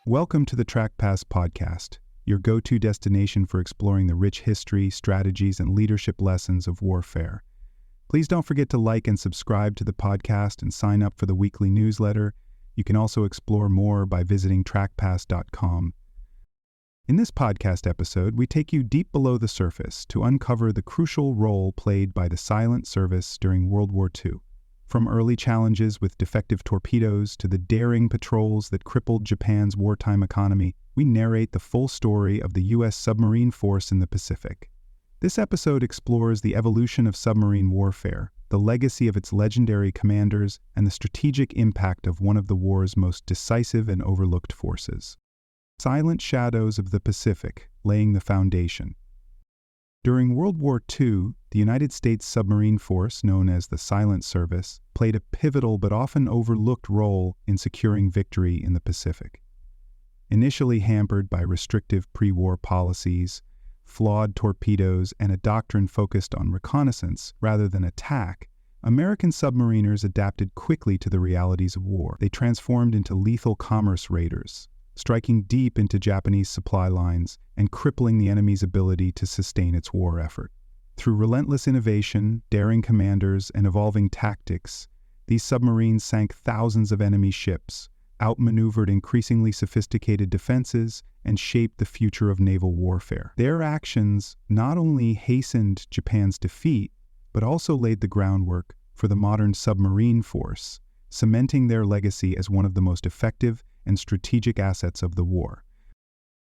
Welcome to the TrackPass podcast, your go-to destination for exploring the rich history, strategies, and leadership lessons of warfare. Please don't forget to like and subscribe to the podcast and sign up for the weekly newsletter. You can also explore more by visiting trackpass.com. In this podcast episode, we take you deep below the surface to uncover the crucial role played by the Silent Service during World War II. From early challenges with defective torpedoes to the daring patrols that crippled Japan's wartime economy, we narrate the full story of the U.S. submarine force in the Pacific. This episode explores the evolution of submarine warfare, the legacy of its legendary commanders, and the strategic impact of one of the war's most decisive and overlooked forces. Silent shadows of the Pacific, laying the foundation. During World War II, the United States submarine force, known as the Silent Service, played a pivotal but often overlooked role in securing victory in the Pacific. Initially hampered by restrictive pre-war policies, flawed torpedoes, and a doctrine focused on reconnaissance rather than attack, American submariners adapted quickly to the realities of war. They transformed into lethal commerce raiders, striking deep into Japanese supply lines and crippling the enemy's ability to sustain its war effort. Through relentless innovation, daring commanders, and evolving tactics, these submarines sank thousands of enemy ships, outmaneuvered increasingly sophisticated defenses, and shaped the future of naval warfare. Their actions not only hastened Japan's defeat, but also laid the groundwork for the modern submarine force, cementing their legacy as one of the most effective and strategic assets of the war.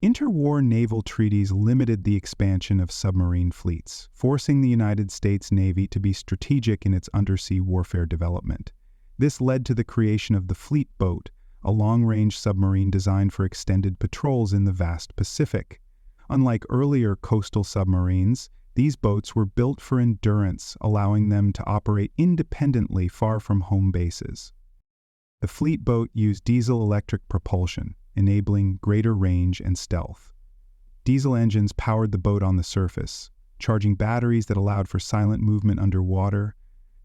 Interwar naval treaties limited the expansion of submarine fleets, forcing the United States Navy to be strategic in its undersea warfare development. This led to the creation of the fleet boat, a long-range submarine designed for extended patrols in the vast Pacific. Unlike earlier coastal submarines, these boats were built for endurance, allowing them to operate independently far from home bases. The fleet boat used diesel-electric propulsion, enabling greater range and stealth. Diesel engines powered the boat on the surface, charging batteries that allowed for silent movement underwater.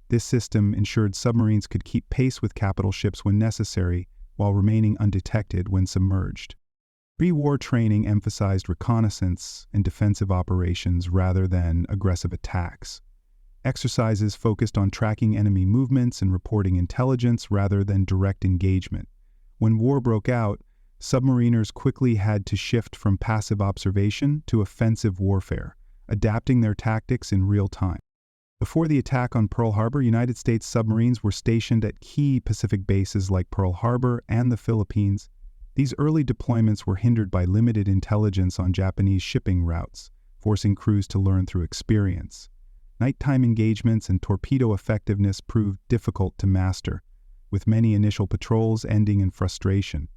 This system ensured submarines could keep pace with capital ships when necessary, while remaining undetected when submerged. Pre-war training emphasized reconnaissance and defensive operations rather than aggressive attacks. Exercises focused on tracking enemy movements and reporting intelligence rather than direct engagement. When war broke out, submariners quickly had to shift from passive observation to offensive warfare, adapting their tactics in real time. Before the attack on Pearl Harbor, United States submarines were stationed at key Pacific bases like Pearl Harbor and the Philippines. These early deployments were hindered by limited intelligence on Japanese shipping routes, forcing crews to learn through experience. Nighttime engagements and torpedo effectiveness proved difficult to master, with many initial patrols ending in frustration.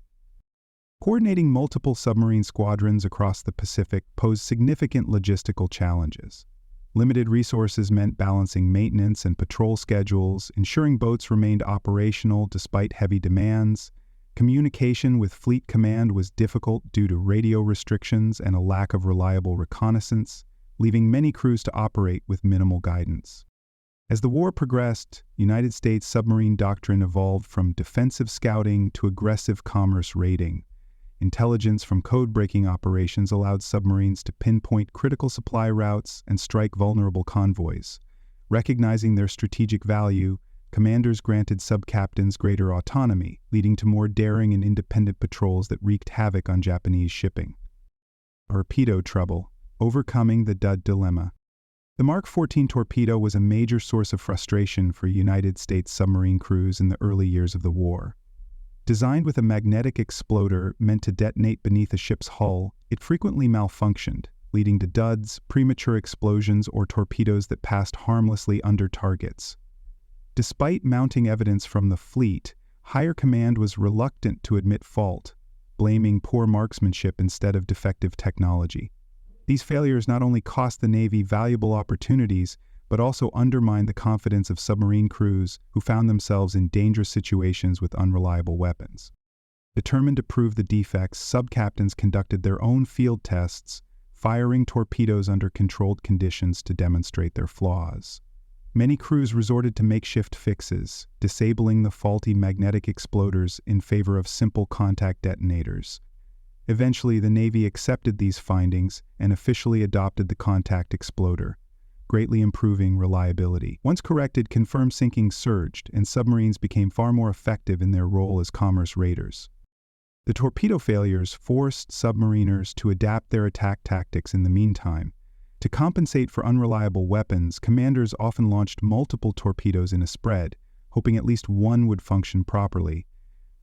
Coordinating multiple submarine squadrons across the Pacific posed significant logistical challenges. Limited resources meant balancing maintenance and patrol schedules, ensuring boats remained operational despite heavy demands. Communication with Fleet Command was difficult due to radio restrictions and a lack of reliable reconnaissance, leaving many crews to operate with minimal guidance. As the war progressed, United States submarine doctrine evolved from defensive scouting to aggressive commerce raiding. Intelligence from code-breaking operations allowed submarines to pinpoint critical supply routes and strike vulnerable convoys. Recognizing their strategic value, commanders granted sub-captains greater autonomy, leading to more daring and independent patrols that wreaked havoc on Japanese shipping. Torpedo trouble. Overcoming the dud dilemma. The Mark 14 torpedo was a major source of frustration for United States submarine crews in the early years of the war. Designed with a magnetic exploder meant to detonate beneath a ship's hull, it frequently malfunctioned, leading to duds, premature explosions, or torpedoes that passed harmlessly under targets. Despite mounting evidence from the fleet, higher command was reluctant to admit fault, blaming poor marksmanship instead of defective technology. These failures not only cost the Navy valuable opportunities, but also undermined the confidence of submarine crews who found themselves in dangerous situations with unreliable weapons. Determined to prove the defects, sub-captains conducted their own field tests, firing torpedoes under controlled conditions to demonstrate their flaws. Many crews resorted to makeshift fixes, disabling the faulty magnetic exploders in favor of simple contact detonators. Eventually, the Navy accepted these findings and officially adopted the contact exploder, greatly improving reliability. Once corrected, confirmed sinking surged, and submarines became far more effective in their role as commerce raiders. The torpedo failures forced submariners to adapt their attack tactics in the meantime. To compensate for unreliable weapons, commanders often launched multiple torpedoes in a spread, hoping at least one would function properly.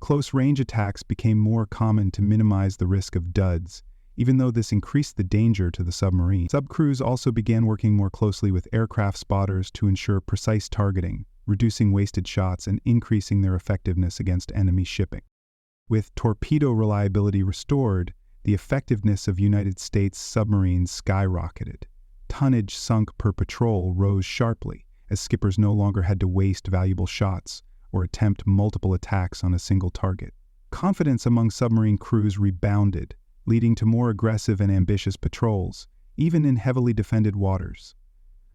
Close-range attacks became more common to minimize the risk of duds, even though this increased the danger to the submarine. Subcrews also began working more closely with aircraft spotters to ensure precise targeting, reducing wasted shots and increasing their effectiveness against enemy shipping. With torpedo reliability restored, the effectiveness of United States submarines skyrocketed. Tonnage sunk per patrol rose sharply, as skippers no longer had to waste valuable shots or attempt multiple attacks on a single target. Confidence among submarine crews rebounded, leading to more aggressive and ambitious patrols, even in heavily defended waters.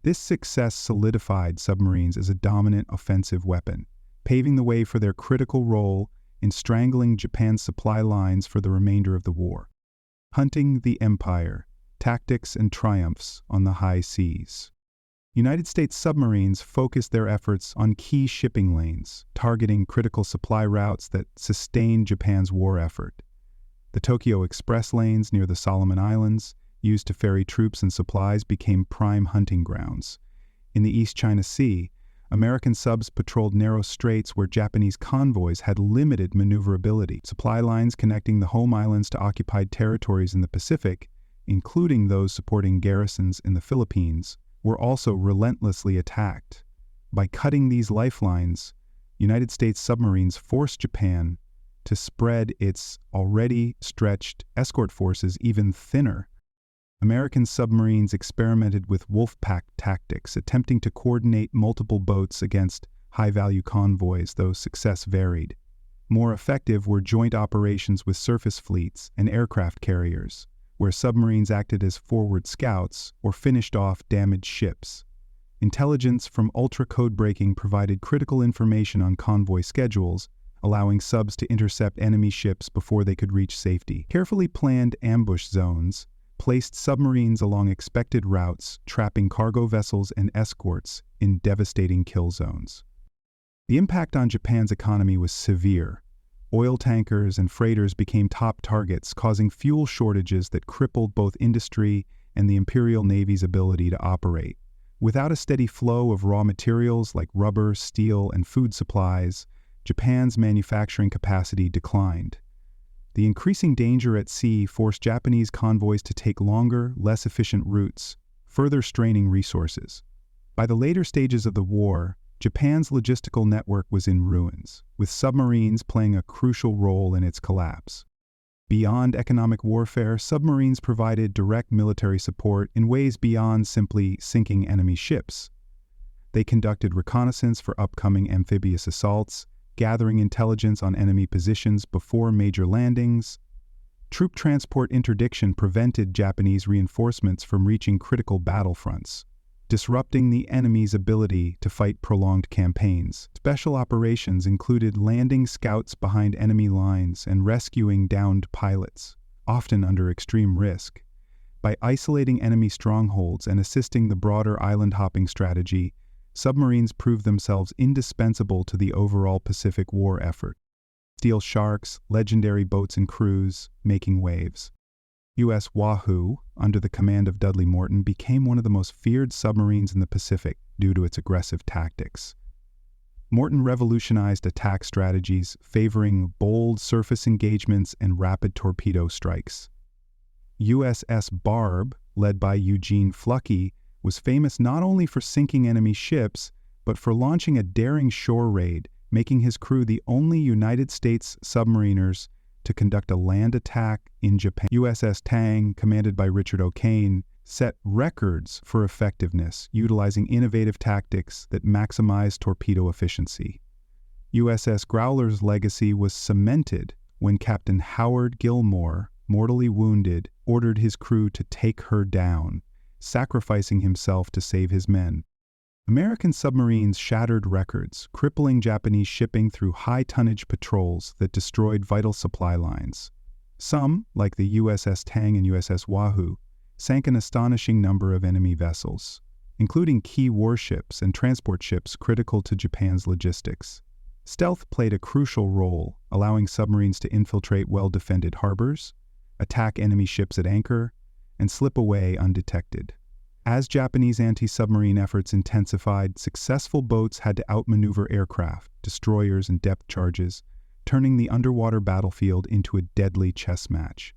This success solidified submarines as a dominant offensive weapon, paving the way for their critical role in strangling Japan's supply lines for the remainder of the war. Hunting the Empire, tactics and triumphs on the high seas. United States submarines focused their efforts on key shipping lanes, targeting critical supply routes that sustained Japan's war effort. The Tokyo Express lanes near the Solomon Islands, used to ferry troops and supplies, became prime hunting grounds. In the East China Sea, American subs patrolled narrow straits where Japanese convoys had limited maneuverability. Supply lines connecting the home islands to occupied territories in the Pacific, including those supporting garrisons in the Philippines, were also relentlessly attacked. By cutting these lifelines, United States submarines forced Japan to spread its already stretched escort forces even thinner. American submarines experimented with wolf-pack tactics, attempting to coordinate multiple boats against high-value convoys, though success varied. More effective were joint operations with surface fleets and aircraft carriers, where submarines acted as forward scouts or finished off damaged ships. Intelligence from ultra-code-breaking provided critical information on convoy schedules, allowing subs to intercept enemy ships before they could reach safety. Carefully planned ambush zones placed submarines along expected routes, trapping cargo vessels and escorts in devastating kill zones. The impact on Japan's economy was severe. Oil tankers and freighters became top targets, causing fuel shortages that crippled both industry and the Imperial Navy's ability to operate. Without a steady flow of raw materials like rubber, steel, and food supplies, Japan's manufacturing capacity declined. The increasing danger at sea forced Japanese convoys to take longer, less efficient routes, further straining resources. By the later stages of the war, Japan's logistical network was in ruins, with submarines playing a crucial role in its collapse. Beyond economic warfare, submarines provided direct military support in ways beyond simply sinking enemy ships. They conducted reconnaissance for upcoming amphibious assaults, gathering intelligence on enemy positions before major landings. Troop transport interdiction prevented Japanese reinforcements from reaching critical battlefronts, disrupting the enemy's ability to fight prolonged campaigns. Special operations included landing scouts behind enemy lines and rescuing downed pilots, often under extreme risk. By isolating enemy strongholds and assisting the broader island-hopping strategy, submarines proved themselves indispensable to the overall Pacific War effort. Steel sharks, legendary boats and crews, making waves. U.S. Wahoo, under the command of Dudley Morton, became one of the most feared submarines in the Pacific due to its aggressive tactics. Morton revolutionized attack strategies, favoring bold surface engagements and rapid torpedo strikes. USS Barb, led by Eugene Fluckey, was famous not only for sinking enemy ships, but for launching a daring shore raid, making his crew the only United States submariners to conduct a land attack in Japan. USS Tang, commanded by Richard O'Kane, set records for effectiveness, utilizing innovative tactics that maximized torpedo efficiency. USS Growler's legacy was cemented when Captain Howard Gilmore, mortally wounded, ordered his crew to take her down, sacrificing himself to save his men. American submarines shattered records, crippling Japanese shipping through high-tonnage patrols that destroyed vital supply lines. Some, like the USS Tang and USS Wahoo, sank an astonishing number of enemy vessels, including key warships and transport ships critical to Japan's logistics. Stealth played a crucial role, allowing submarines to infiltrate well-defended harbors, attack enemy ships at anchor, and slip away undetected. As Japanese anti-submarine efforts intensified, successful boats had to outmaneuver aircraft, destroyers, and depth charges, turning the underwater battlefield into a deadly chess match.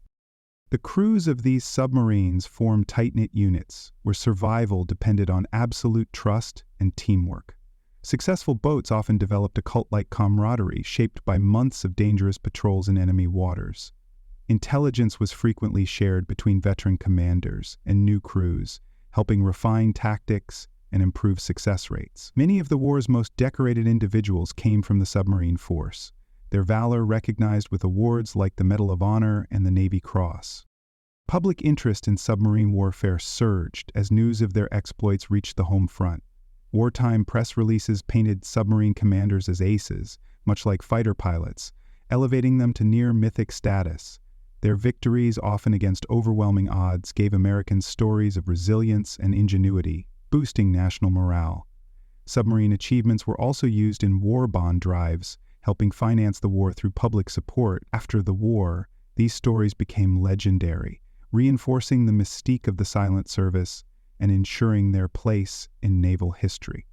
The crews of these submarines formed tight-knit units, where survival depended on absolute trust and teamwork. Successful boats often developed a cult-like camaraderie shaped by months of dangerous patrols in enemy waters. Intelligence was frequently shared between veteran commanders and new crews, helping refine tactics and improve success rates. Many of the war's most decorated individuals came from the submarine force, their valor recognized with awards like the Medal of Honor and the Navy Cross. Public interest in submarine warfare surged as news of their exploits reached the home front. Wartime press releases painted submarine commanders as aces, much like fighter pilots, elevating them to near-mythic status. Their victories, often against overwhelming odds, gave Americans stories of resilience and ingenuity, boosting national morale. Submarine achievements were also used in war bond drives, helping finance the war through public support. After the war, these stories became legendary, reinforcing the mystique of the Silent Service and ensuring their place in naval history.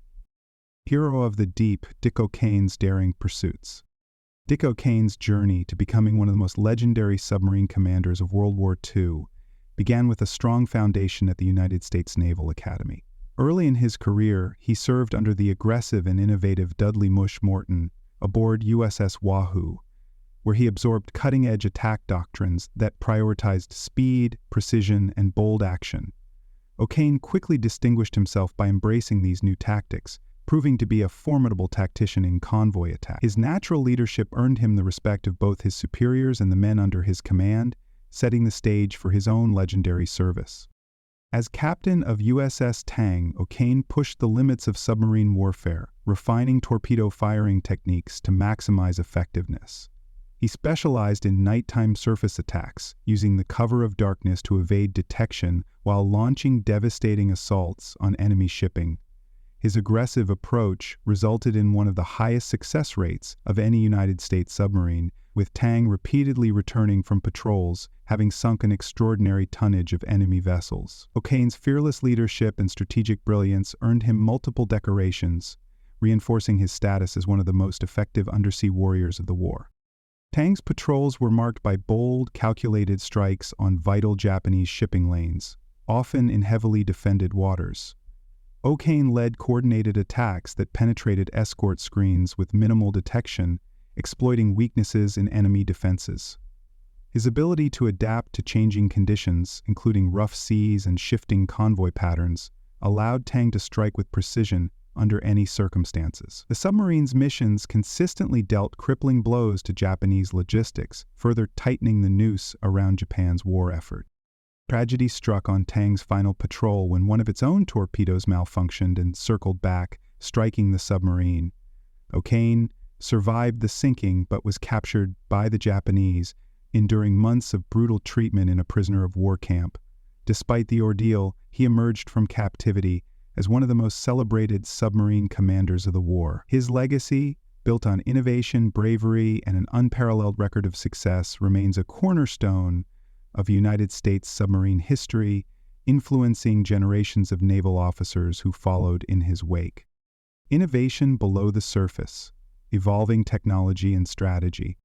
Hero of the Deep, Dick O'Kane's daring pursuits. Dick O'Kane's journey to becoming one of the most legendary submarine commanders of World War II began with a strong foundation at the United States Naval Academy. Early in his career, he served under the aggressive and innovative Dudley Mush Morton aboard USS Wahoo, where he absorbed cutting-edge attack doctrines that prioritized speed, precision, and bold action. O'Kane quickly distinguished himself by embracing these new tactics, proving to be a formidable tactician in convoy attack. His natural leadership earned him the respect of both his superiors and the men under his command, setting the stage for his own legendary service. As captain of USS Tang, O'Kane pushed the limits of submarine warfare, refining torpedo firing techniques to maximize effectiveness. He specialized in nighttime surface attacks, using the cover of darkness to evade detection while launching devastating assaults on enemy shipping. His aggressive approach resulted in one of the highest success rates of any United States submarine, with Tang repeatedly returning from patrols, having sunk an extraordinary tonnage of enemy vessels. O'Kane's fearless leadership and strategic brilliance earned him multiple decorations, reinforcing his status as one of the most effective undersea warriors of the war. Tang's patrols were marked by bold, calculated strikes on vital Japanese shipping lanes, often in heavily defended waters. O'Kane led coordinated attacks that penetrated escort screens with minimal detection, exploiting weaknesses in enemy defenses. His ability to adapt to changing conditions, including rough seas and shifting convoy patterns, allowed Tang to strike with precision under any circumstances. The submarine's missions consistently dealt crippling blows to Japanese logistics, further tightening the noose around Japan's war effort. Tragedy struck on Tang's final patrol when one of its own torpedoes malfunctioned and circled back, striking the submarine. O'Kane survived the sinking but was captured by the Japanese, enduring months of brutal treatment in a prisoner-of-war camp. Despite the ordeal, he emerged from captivity as one of the most celebrated submarine commanders of the war. His legacy, built on innovation, bravery, and an unparalleled record of success, remains a cornerstone of United States submarine history, influencing generations of naval officers who followed in his wake. Innovation below the surface, evolving technology and strategy.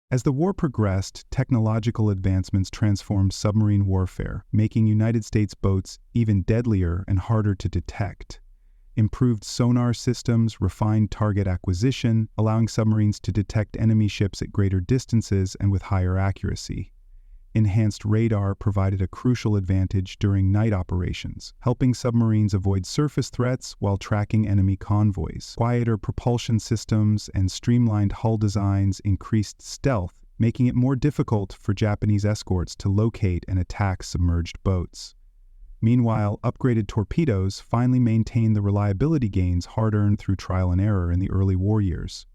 As the war progressed, technological advancements transformed submarine warfare, making United States boats even deadlier and harder to detect. Improved sonar systems refined target acquisition, allowing submarines to detect enemy ships at greater distances and with higher accuracy. Enhanced radar provided a crucial advantage during night operations, helping submarines avoid surface threats while tracking enemy convoys. Quieter propulsion systems and streamlined hull designs increased stealth, making it more difficult for Japanese escorts to locate and attack submerged boats. Meanwhile, upgraded torpedoes finally maintained the reliability gains hard-earned through trial and error in the early war years,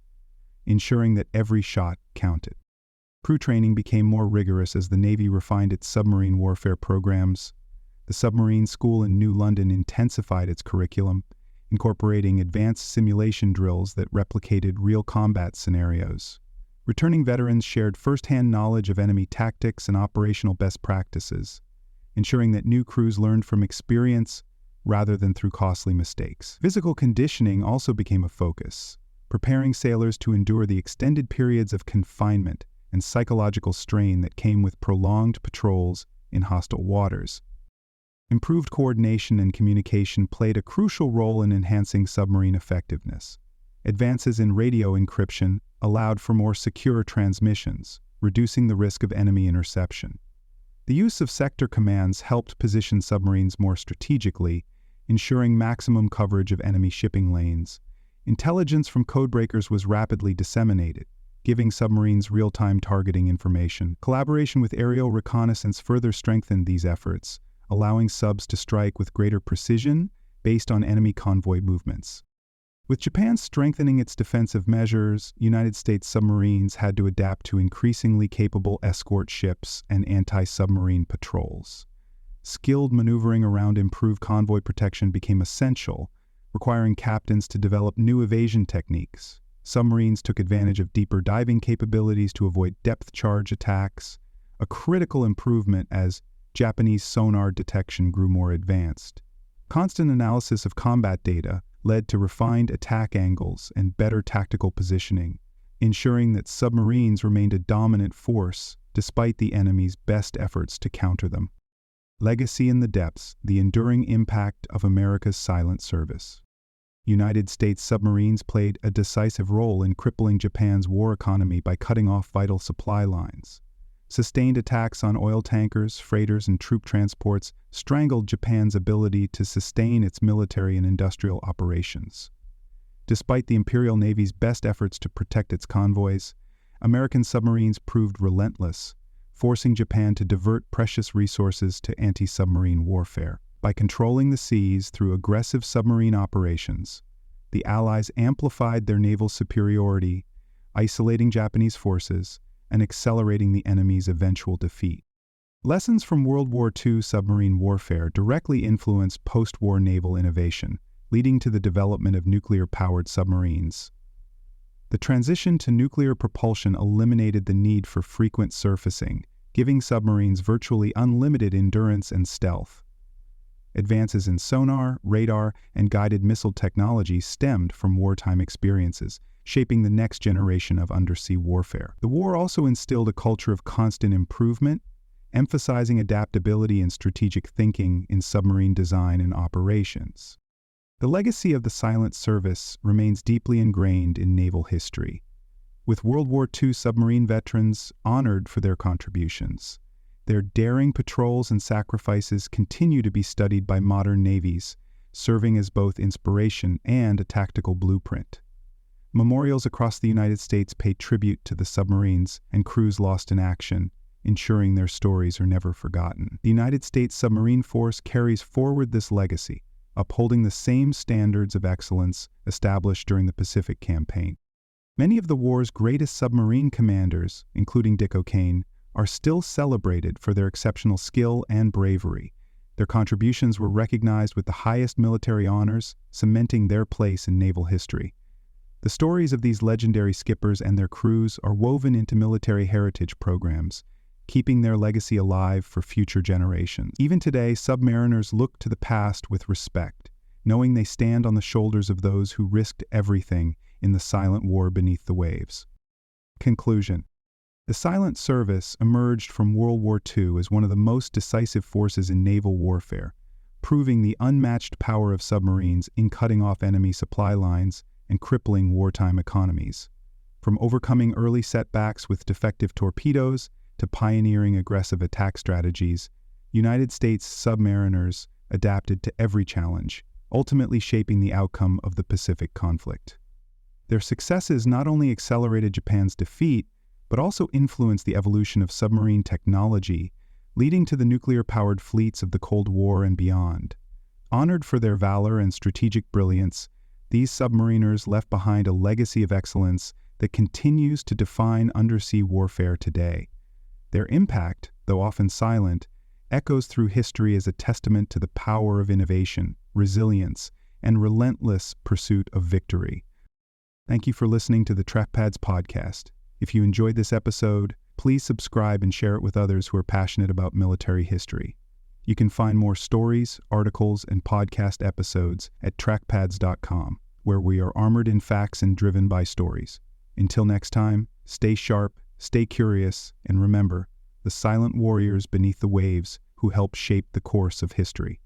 ensuring that every shot counted. Crew training became more rigorous as the Navy refined its submarine warfare programs. The Submarine School in New London intensified its curriculum, incorporating advanced simulation drills that replicated real combat scenarios. Returning veterans shared first-hand knowledge of enemy tactics and operational best practices, ensuring that new crews learned from experience rather than through costly mistakes. Physical conditioning also became a focus, preparing sailors to endure the extended periods of confinement and psychological strain that came with prolonged patrols in hostile waters. Improved coordination and communication played a crucial role in enhancing submarine effectiveness. Advances in radio encryption allowed for more secure transmissions, reducing the risk of enemy interception. The use of sector commands helped position submarines more strategically, ensuring maximum coverage of enemy shipping lanes. Intelligence from codebreakers was rapidly disseminated, giving submarines real-time targeting information. Collaboration with aerial reconnaissance further strengthened these efforts, allowing subs to strike with greater precision based on enemy convoy movements. With Japan strengthening its defensive measures, United States submarines had to adapt to increasingly capable escort ships and anti-submarine patrols. Skilled maneuvering around improved convoy protection became essential, requiring captains to develop new evasion techniques. Submarines took advantage of deeper diving capabilities to avoid depth charge attacks, a critical improvement as Japanese sonar detection grew more advanced. Constant analysis of combat data led to refined attack angles and better tactical positioning, ensuring that submarines remained a dominant force despite the enemy's best efforts to counter them. Legacy in the depths, the enduring impact of America's silent service. United States submarines played a decisive role in crippling Japan's war economy by cutting off vital supply lines. Sustained attacks on oil tankers, freighters, and troop transports strangled Japan's ability to sustain its military and industrial operations. Despite the Imperial Navy's best efforts to protect its convoys, American submarines proved relentless, forcing Japan to divert precious resources to anti-submarine warfare. By controlling the seas through aggressive submarine operations, the Allies amplified their naval superiority, isolating Japanese forces and accelerating the enemy's eventual defeat. Lessons from World War II submarine warfare directly influenced post-war naval innovation, leading to the development of nuclear-powered submarines. The transition to nuclear propulsion eliminated the need for frequent surfacing, giving submarines virtually unlimited endurance and stealth. Advances in sonar, radar, and guided missile technology stemmed from wartime experiences, shaping the next generation of undersea warfare. The war also instilled a culture of constant improvement, emphasizing adaptability and strategic thinking in submarine design and operations. The legacy of the Silent Service remains deeply ingrained in naval history, with World War II submarine veterans honored for their contributions. Their daring patrols and sacrifices continue to be studied by modern navies, serving as both inspiration and a tactical blueprint. Memorials across the United States pay tribute to the submarines and crews lost in action, ensuring their stories are never forgotten. The United States Submarine Force carries forward this legacy, upholding the same standards of excellence established during the Pacific Campaign. Many of the war's greatest submarine commanders, including Dick O'Kane, are still celebrated for their exceptional skill and bravery. Their contributions were recognized with the highest military honors, cementing their place in naval history. The stories of these legendary skippers and their crews are woven into military heritage programs, keeping their legacy alive for future generations. Even today, submariners look to the past with respect, knowing they stand on the shoulders of those who risked everything in the silent war beneath the waves. Conclusion. The Silent Service emerged from World War II as one of the most decisive forces in naval warfare, proving the unmatched power of submarines in cutting off enemy supply lines and crippling wartime economies. From overcoming early setbacks with defective torpedoes to pioneering aggressive attack strategies, United States submariners adapted to every challenge, ultimately shaping the outcome of the Pacific conflict. Their successes not only accelerated Japan's defeat, but also influenced the evolution of submarine technology, leading to the nuclear-powered fleets of the Cold War and beyond. Honored for their valor and strategic brilliance, these submariners left behind a legacy of excellence that continues to define undersea warfare today. Their impact, though often silent, echoes through history as a testament to the power of innovation, resilience, and relentless pursuit of victory. Thank you for listening to the TrackPads podcast. If you enjoyed this episode, please subscribe and share it with others who are passionate about military history. You can find more stories, articles, and podcast episodes at trackpads.com, where we are armored in facts and driven by stories. Until next time, stay sharp, stay curious, and remember, the silent warriors beneath the waves who help shape the course of history.